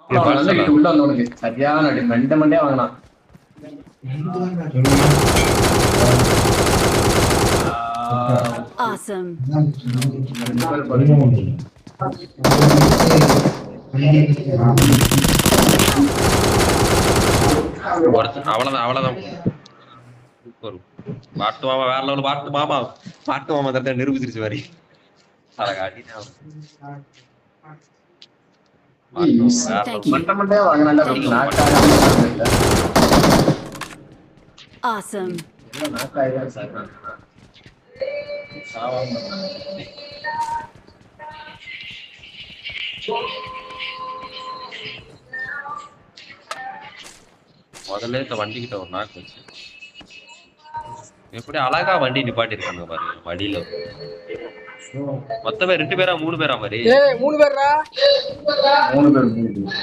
உள்ள வந்தவனுக்கு சரியான அடி மண்டே மண்டே வாங்கினான். Awesome. அவ்வளவுதான் பாட்டு மாமா வேற லெவல். பாட்டு மாமா தரத்தை நிரூபிச்சிருச்சு மாதிரி Awesome. முதல்ல இந்த வண்டி கிட்ட ஒரு நாக்கு வச்சு எப்படி அழகா வண்டி நிப்பாட்டி இருக்காங்க பாருங்க. வண்டியில மொத்தமே 2 பேரா 3 பேரா மாதிரி 3 பேரா 3 பேர்